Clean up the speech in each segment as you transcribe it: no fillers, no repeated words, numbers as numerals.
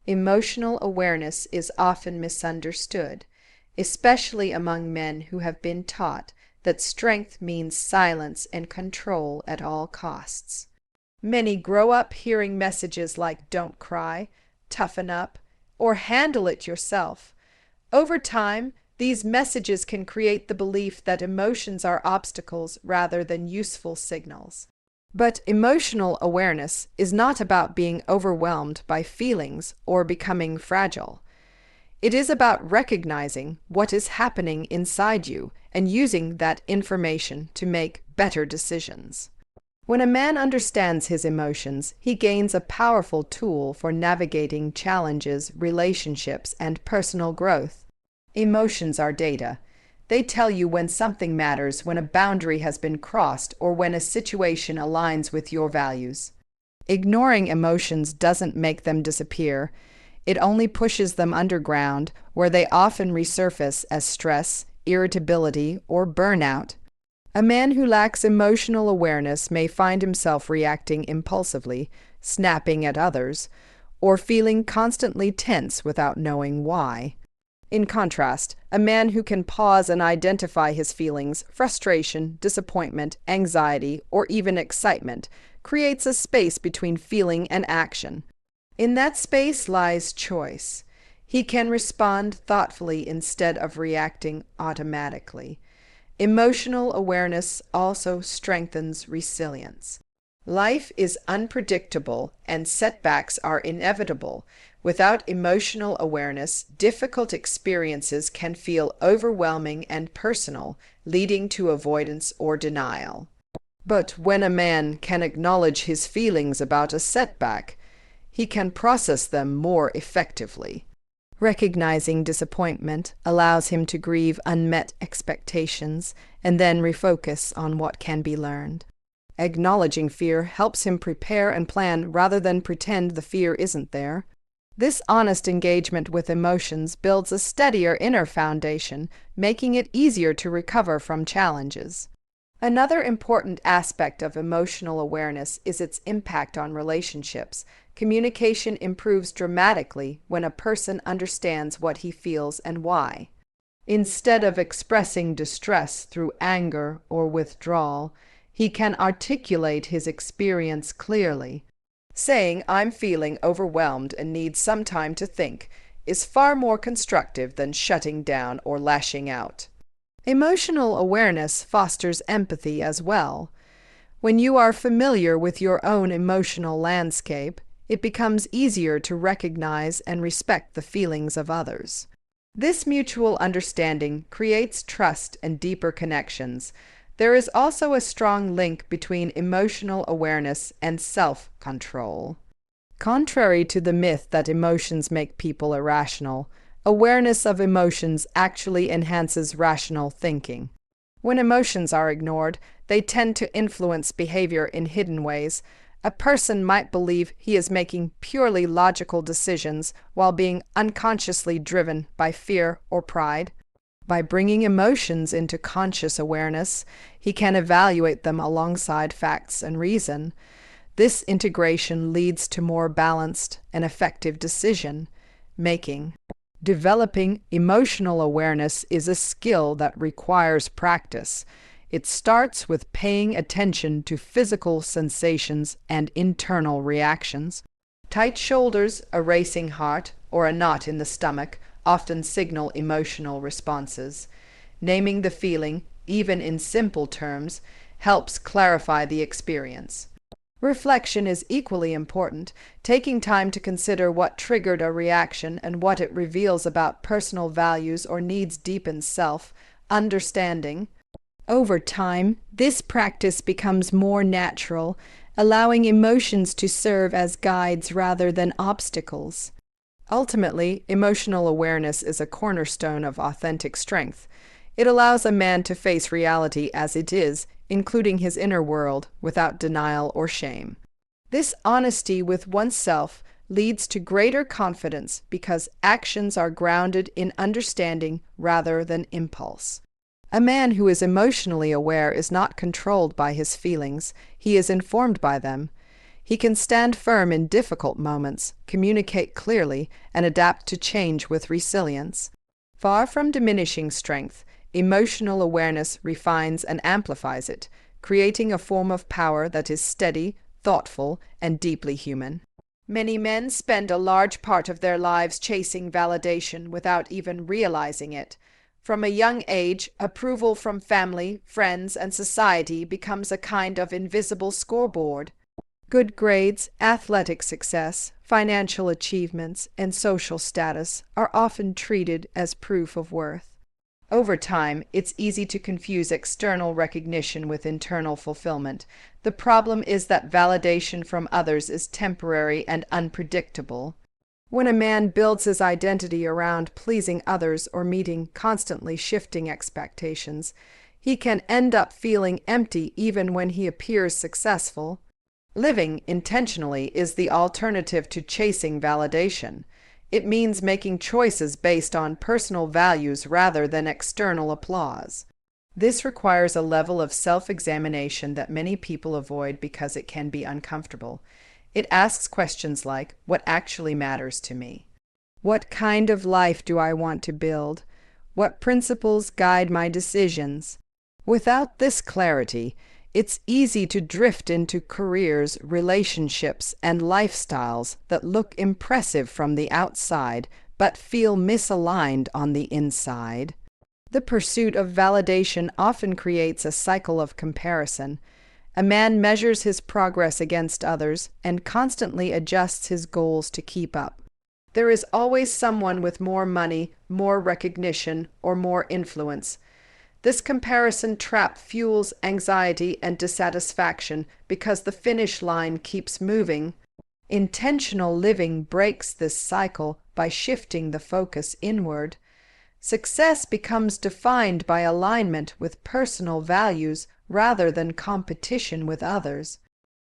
Emotional awareness is often misunderstood, especially among men who have been taught that strength means silence and control at all costs. Many grow up hearing messages like "don't cry," "toughen up," or "handle it yourself." Over time, these messages can create the belief that emotions are obstacles rather than useful signals. But emotional awareness is not about being overwhelmed by feelings or becoming fragile. It is about recognizing what is happening inside you and using that information to make better decisions. When a man understands his emotions, he gains a powerful tool for navigating challenges, relationships, and personal growth. Emotions are data. They tell you when something matters, when a boundary has been crossed, or when a situation aligns with your values. Ignoring emotions doesn't make them disappear. It only pushes them underground, where they often resurface as stress, irritability, or burnout. A man who lacks emotional awareness may find himself reacting impulsively, snapping at others, or feeling constantly tense without knowing why. In contrast, a man who can pause and identify his feelings, frustration, disappointment, anxiety, or even excitement, creates a space between feeling and action. In that space lies choice. He can respond thoughtfully instead of reacting automatically. Emotional awareness also strengthens resilience. Life is unpredictable and setbacks are inevitable. Without emotional awareness, difficult experiences can feel overwhelming and personal, leading to avoidance or denial. But when a man can acknowledge his feelings about a setback, he can process them more effectively. Recognizing disappointment allows him to grieve unmet expectations and then refocus on what can be learned. Acknowledging fear helps him prepare and plan rather than pretend the fear isn't there. This honest engagement with emotions builds a steadier inner foundation, making it easier to recover from challenges. Another important aspect of emotional awareness is its impact on relationships. Communication improves dramatically when a person understands what he feels and why. Instead of expressing distress through anger or withdrawal, he can articulate his experience clearly. Saying, "I'm feeling overwhelmed and need some time to think," is far more constructive than shutting down or lashing out. Emotional awareness fosters empathy as well. When you are familiar with your own emotional landscape, it becomes easier to recognize and respect the feelings of others. This mutual understanding creates trust and deeper connections. There is also a strong link between emotional awareness and self-control. Contrary to the myth that emotions make people irrational, awareness of emotions actually enhances rational thinking. When emotions are ignored, they tend to influence behavior in hidden ways. A person might believe he is making purely logical decisions while being unconsciously driven by fear or pride. By bringing emotions into conscious awareness, he can evaluate them alongside facts and reason. This integration leads to more balanced and effective decision making. Developing emotional awareness is a skill that requires practice. It starts with paying attention to physical sensations and internal reactions. Tight shoulders, a racing heart, or a knot in the stomach often signal emotional responses. Naming the feeling, even in simple terms, helps clarify the experience. Reflection is equally important, taking time to consider what triggered a reaction and what it reveals about personal values or needs deepens self-understanding. Over time, this practice becomes more natural, allowing emotions to serve as guides rather than obstacles. Ultimately, emotional awareness is a cornerstone of authentic strength. It allows a man to face reality as it is, including his inner world, without denial or shame. This honesty with oneself leads to greater confidence because actions are grounded in understanding rather than impulse. A man who is emotionally aware is not controlled by his feelings, he is informed by them. He can stand firm in difficult moments, communicate clearly, and adapt to change with resilience. Far from diminishing strength, emotional awareness refines and amplifies it, creating a form of power that is steady, thoughtful, and deeply human. Many men spend a large part of their lives chasing validation without even realizing it. From a young age, approval from family, friends, and society becomes a kind of invisible scoreboard. Good grades, athletic success, financial achievements, and social status are often treated as proof of worth. Over time, it's easy to confuse external recognition with internal fulfillment. The problem is that validation from others is temporary and unpredictable. When a man builds his identity around pleasing others or meeting constantly shifting expectations, he can end up feeling empty even when he appears successful. Living intentionally is the alternative to chasing validation. It means making choices based on personal values rather than external applause. This requires a level of self-examination that many people avoid because it can be uncomfortable. It asks questions like, what actually matters to me? What kind of life do I want to build? What principles guide my decisions? Without this clarity, it's easy to drift into careers, relationships, and lifestyles that look impressive from the outside but feel misaligned on the inside. The pursuit of validation often creates a cycle of comparison. A man measures his progress against others and constantly adjusts his goals to keep up. There is always someone with more money, more recognition, or more influence. This comparison trap fuels anxiety and dissatisfaction because the finish line keeps moving. Intentional living breaks this cycle by shifting the focus inward. Success becomes defined by alignment with personal values rather than competition with others.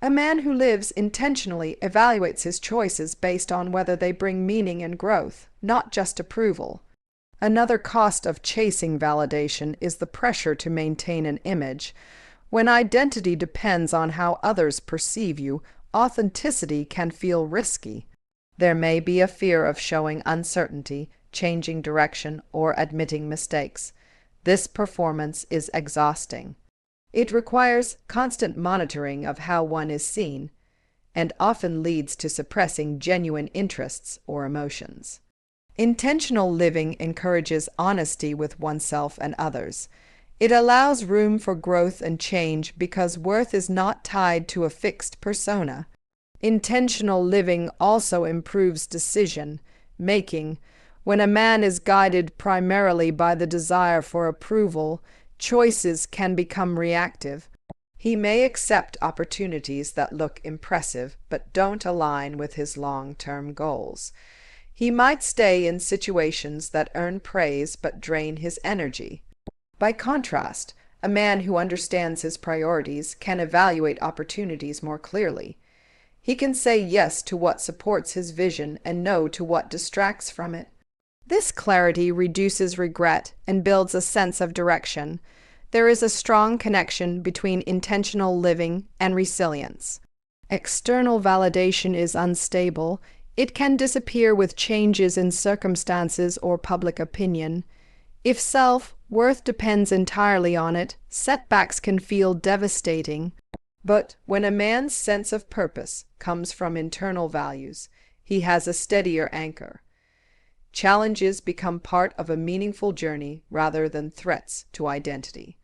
A man who lives intentionally evaluates his choices based on whether they bring meaning and growth, not just approval. Another cost of chasing validation is the pressure to maintain an image. When identity depends on how others perceive you, authenticity can feel risky. There may be a fear of showing uncertainty, changing direction, or admitting mistakes. This performance is exhausting. It requires constant monitoring of how one is seen, and often leads to suppressing genuine interests or emotions. Intentional living encourages honesty with oneself and others. It allows room for growth and change because worth is not tied to a fixed persona. Intentional living also improves decision making. When a man is guided primarily by the desire for approval, choices can become reactive. He may accept opportunities that look impressive but don't align with his long-term goals. He might stay in situations that earn praise but drain his energy. By contrast, a man who understands his priorities can evaluate opportunities more clearly. He can say yes to what supports his vision and no to what distracts from it. This clarity reduces regret and builds a sense of direction. There is a strong connection between intentional living and resilience. External validation is unstable. It can disappear with changes in circumstances or public opinion. If self-worth depends entirely on it, setbacks can feel devastating. But when a man's sense of purpose comes from internal values, he has a steadier anchor. Challenges become part of a meaningful journey rather than threats to identity.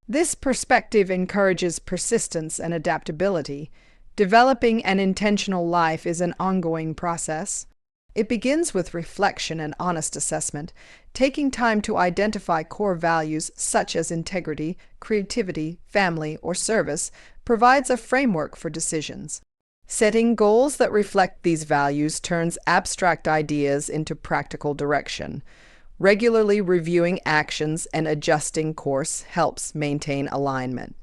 This perspective encourages persistence and adaptability. Developing an intentional life is an ongoing process. It begins with reflection and honest assessment. Taking time to identify core values such as integrity, creativity, family, or service provides a framework for decisions. Setting goals that reflect these values turns abstract ideas into practical direction. Regularly reviewing actions and adjusting course helps maintain alignment.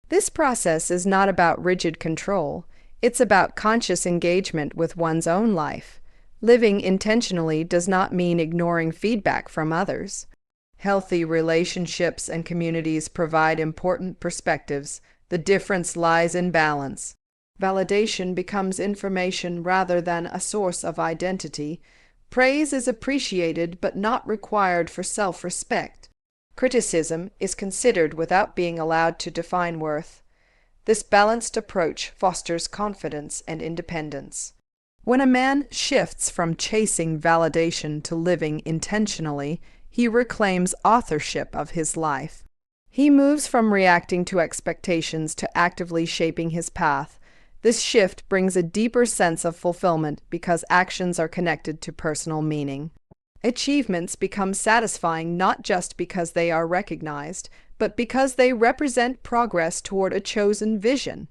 This process is not about rigid control. It's about conscious engagement with one's own life. Living intentionally does not mean ignoring feedback from others. Healthy relationships and communities provide important perspectives. The difference lies in balance. Validation becomes information rather than a source of identity. Praise is appreciated but not required for self-respect. Criticism is considered without being allowed to define worth. This balanced approach fosters confidence and independence. When a man shifts from chasing validation to living intentionally, he reclaims authorship of his life. He moves from reacting to expectations to actively shaping his path. This shift brings a deeper sense of fulfillment because actions are connected to personal meaning. Achievements become satisfying not just because they are recognized, but because they represent progress toward a chosen vision.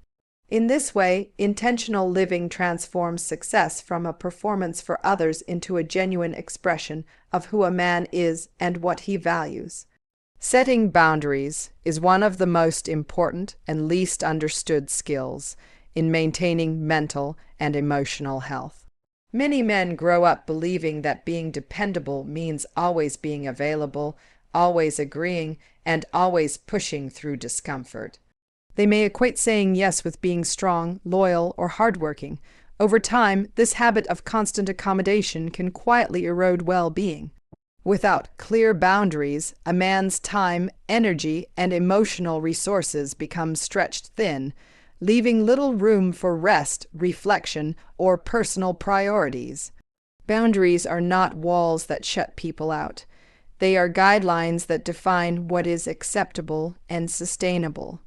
In this way, intentional living transforms success from a performance for others into a genuine expression of who a man is and what he values. Setting boundaries is one of the most important and least understood skills in maintaining mental and emotional health. Many men grow up believing that being dependable means always being available, always agreeing, and always pushing through discomfort. They may equate saying yes with being strong, loyal, or hardworking. Over time, this habit of constant accommodation can quietly erode well-being. Without clear boundaries, a man's time, energy, and emotional resources become stretched thin, leaving little room for rest, reflection, or personal priorities. Boundaries are not walls that shut people out. They are guidelines that define what is acceptable and sustainable.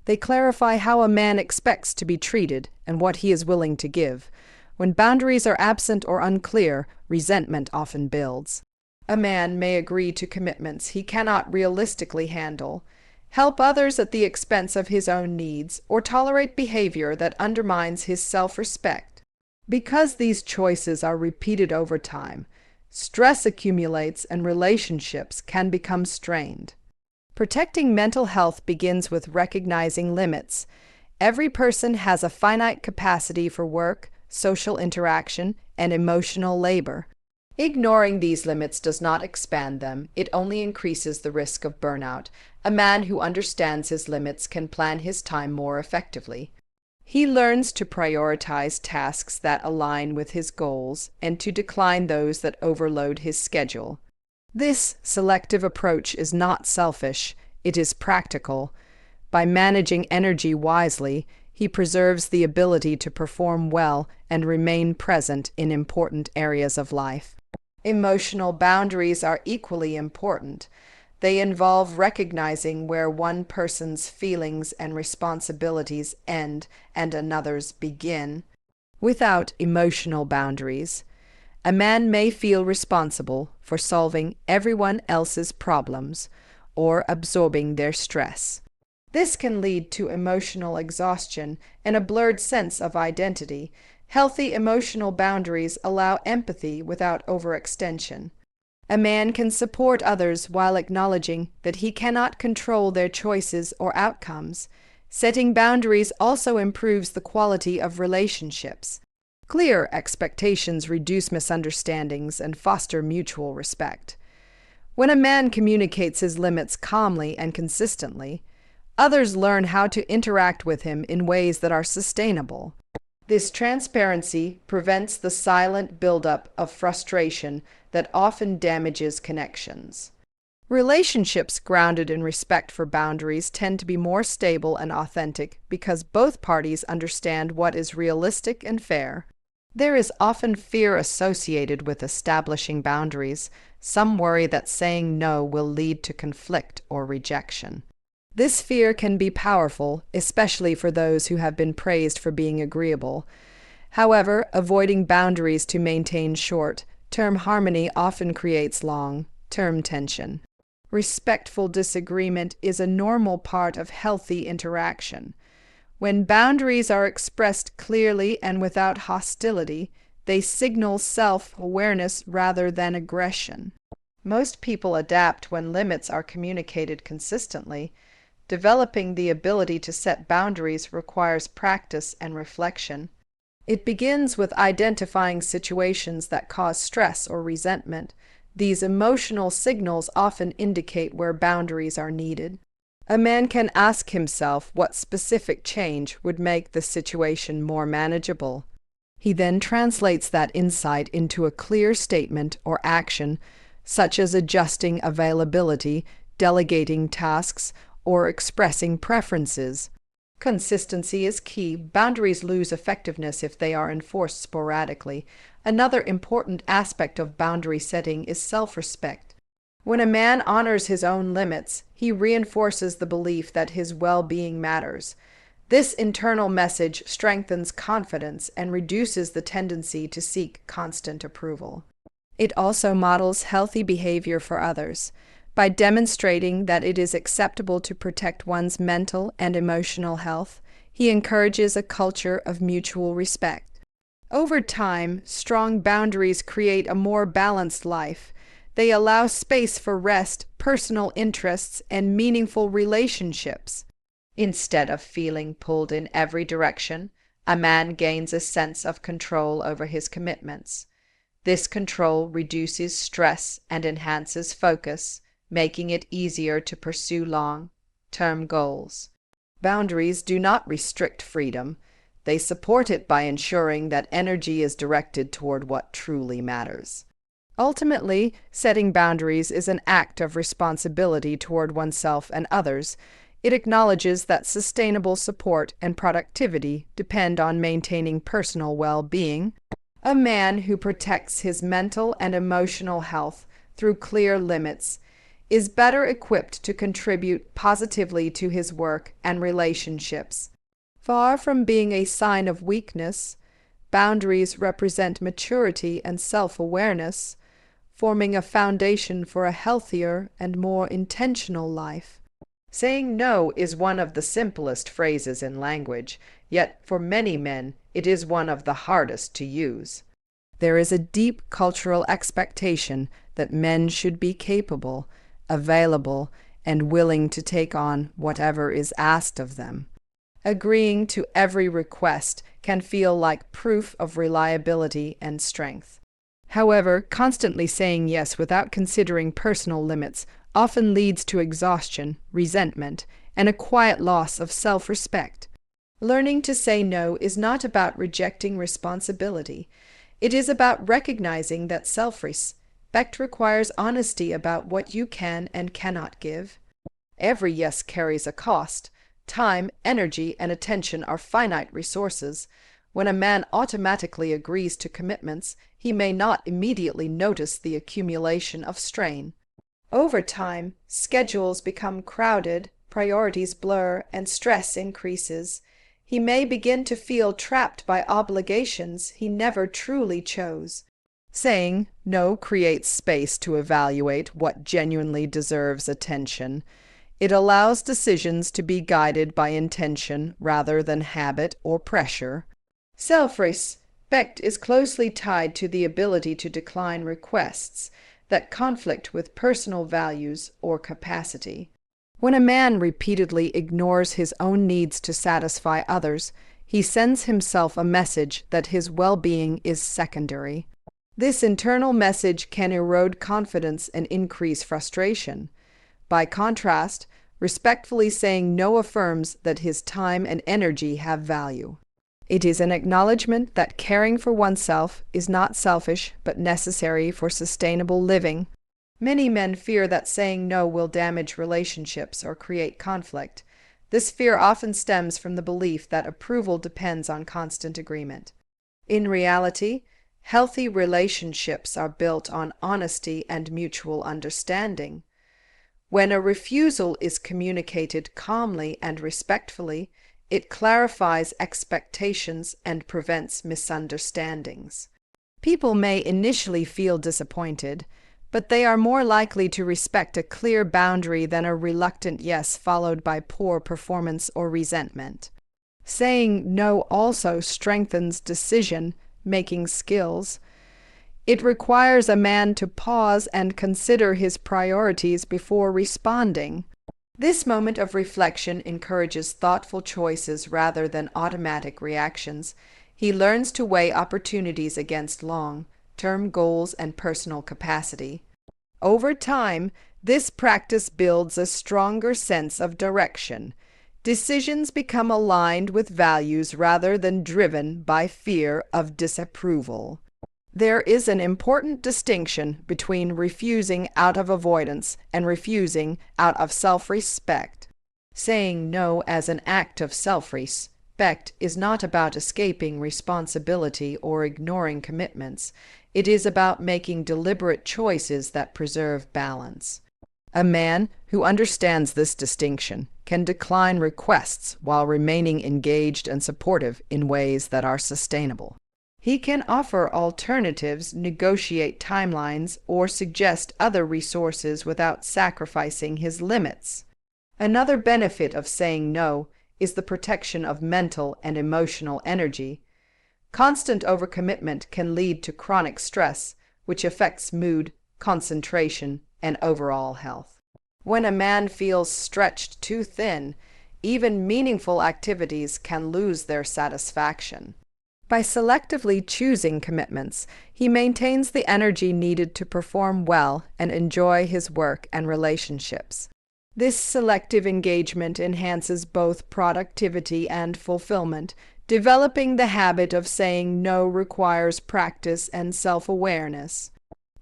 They clarify how a man expects to be treated and what he is willing to give. When boundaries are absent or unclear, resentment often builds. A man may agree to commitments he cannot realistically handle, help others at the expense of his own needs, or tolerate behavior that undermines his self-respect. Because these choices are repeated over time, stress accumulates and relationships can become strained. Protecting mental health begins with recognizing limits. Every person has a finite capacity for work, social interaction, and emotional labor. Ignoring these limits does not expand them, it only increases the risk of burnout. A man who understands his limits can plan his time more effectively. He learns to prioritize tasks that align with his goals and to decline those that overload his schedule. This selective approach is not selfish, it is practical. By managing energy wisely, he preserves the ability to perform well and remain present in important areas of life. Emotional boundaries are equally important. They involve recognizing where one person's feelings and responsibilities end and another's begin. Without emotional boundaries, a man may feel responsible for solving everyone else's problems or absorbing their stress. This can lead to emotional exhaustion and a blurred sense of identity. Healthy emotional boundaries allow empathy without overextension. A man can support others while acknowledging that he cannot control their choices or outcomes. Setting boundaries also improves the quality of relationships. Clear expectations reduce misunderstandings and foster mutual respect. When a man communicates his limits calmly and consistently, others learn how to interact with him in ways that are sustainable. This transparency prevents the silent buildup of frustration that often damages connections. Relationships grounded in respect for boundaries tend to be more stable and authentic because both parties understand what is realistic and fair. There is often fear associated with establishing boundaries. Some worry that saying no will lead to conflict or rejection. This fear can be powerful, especially for those who have been praised for being agreeable. However, avoiding boundaries to maintain short-term harmony often creates long-term tension. Respectful disagreement is a normal part of healthy interaction. When boundaries are expressed clearly and without hostility, they signal self-awareness rather than aggression. Most people adapt when limits are communicated consistently. Developing the ability to set boundaries requires practice and reflection. It begins with identifying situations that cause stress or resentment. These emotional signals often indicate where boundaries are needed. A man can ask himself what specific change would make the situation more manageable. He then translates that insight into a clear statement or action, such as adjusting availability, delegating tasks, or expressing preferences. Consistency is key. Boundaries lose effectiveness if they are enforced sporadically. Another important aspect of boundary setting is self-respect. When a man honors his own limits, he reinforces the belief that his well-being matters. This internal message strengthens confidence and reduces the tendency to seek constant approval. It also models healthy behavior for others. By demonstrating that it is acceptable to protect one's mental and emotional health, he encourages a culture of mutual respect. Over time, strong boundaries create a more balanced life. They allow space for rest, personal interests, and meaningful relationships. Instead of feeling pulled in every direction, a man gains a sense of control over his commitments. This control reduces stress and enhances focus, making it easier to pursue long-term goals. Boundaries do not restrict freedom. They support it by ensuring that energy is directed toward what truly matters. Ultimately, setting boundaries is an act of responsibility toward oneself and others. It acknowledges that sustainable support and productivity depend on maintaining personal well-being. A man who protects his mental and emotional health through clear limits is better equipped to contribute positively to his work and relationships. Far from being a sign of weakness, boundaries represent maturity and self-awareness, forming a foundation for a healthier and more intentional life. Saying no is one of the simplest phrases in language, yet for many men it is one of the hardest to use. There is a deep cultural expectation that men should be capable, available, and willing to take on whatever is asked of them. Agreeing to every request can feel like proof of reliability and strength. However, constantly saying yes without considering personal limits often leads to exhaustion, resentment, and a quiet loss of self-respect. Learning to say no is not about rejecting responsibility. It is about recognizing that self-respect requires honesty about what you can and cannot give. Every yes carries a cost. Time, energy, and attention are finite resources. When a man automatically agrees to commitments, he may not immediately notice the accumulation of strain. Over time, schedules become crowded, priorities blur, and stress increases. He may begin to feel trapped by obligations he never truly chose. Saying no creates space to evaluate what genuinely deserves attention. It allows decisions to be guided by intention rather than habit or pressure. Self-respect is closely tied to the ability to decline requests that conflict with personal values or capacity. When a man repeatedly ignores his own needs to satisfy others, he sends himself a message that his well-being is secondary. This internal message can erode confidence and increase frustration. By contrast, respectfully saying no affirms that his time and energy have value. It is an acknowledgement that caring for oneself is not selfish but necessary for sustainable living. Many men fear that saying no will damage relationships or create conflict. This fear often stems from the belief that approval depends on constant agreement. In reality, healthy relationships are built on honesty and mutual understanding. When a refusal is communicated calmly and respectfully, it clarifies expectations and prevents misunderstandings. People may initially feel disappointed, but they are more likely to respect a clear boundary than a reluctant yes followed by poor performance or resentment. Saying no also strengthens decision-making skills. It requires a man to pause and consider his priorities before responding. This moment of reflection encourages thoughtful choices rather than automatic reactions. He learns to weigh opportunities against long-term goals and personal capacity. Over time, this practice builds a stronger sense of direction. Decisions become aligned with values rather than driven by fear of disapproval. There is an important distinction between refusing out of avoidance and refusing out of self-respect. Saying no as an act of self-respect is not about escaping responsibility or ignoring commitments. It is about making deliberate choices that preserve balance. A man who understands this distinction can decline requests while remaining engaged and supportive in ways that are sustainable. He can offer alternatives, negotiate timelines, or suggest other resources without sacrificing his limits. Another benefit of saying no is the protection of mental and emotional energy. Constant overcommitment can lead to chronic stress, which affects mood, concentration, and overall health. When a man feels stretched too thin, even meaningful activities can lose their satisfaction. By selectively choosing commitments, he maintains the energy needed to perform well and enjoy his work and relationships. This selective engagement enhances both productivity and fulfillment. Developing the habit of saying no requires practice and self-awareness.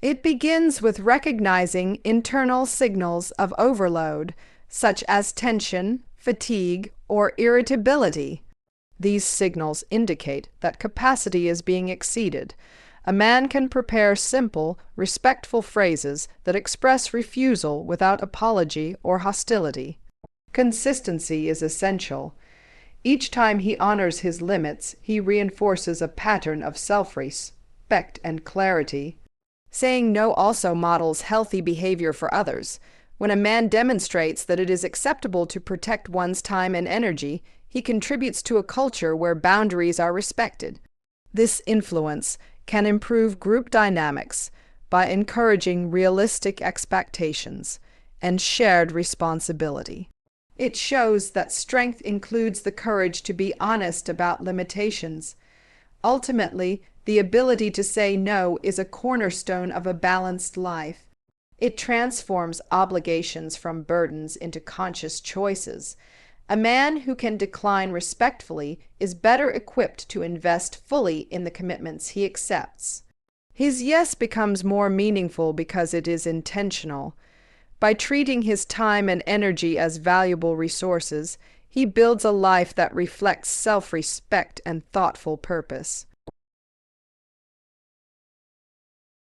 It begins with recognizing internal signals of overload, such as tension, fatigue, or irritability. These signals indicate that capacity is being exceeded. A man can prepare simple, respectful phrases that express refusal without apology or hostility. Consistency is essential. Each time he honors his limits, he reinforces a pattern of self-respect and clarity. Saying no also models healthy behavior for others. When a man demonstrates that it is acceptable to protect one's time and energy, he contributes to a culture where boundaries are respected. This influence can improve group dynamics by encouraging realistic expectations and shared responsibility. It shows that strength includes the courage to be honest about limitations. Ultimately, the ability to say no is a cornerstone of a balanced life. It transforms obligations from burdens into conscious choices. A man who can decline respectfully is better equipped to invest fully in the commitments he accepts. His yes becomes more meaningful because it is intentional. By treating his time and energy as valuable resources, he builds a life that reflects self-respect and thoughtful purpose.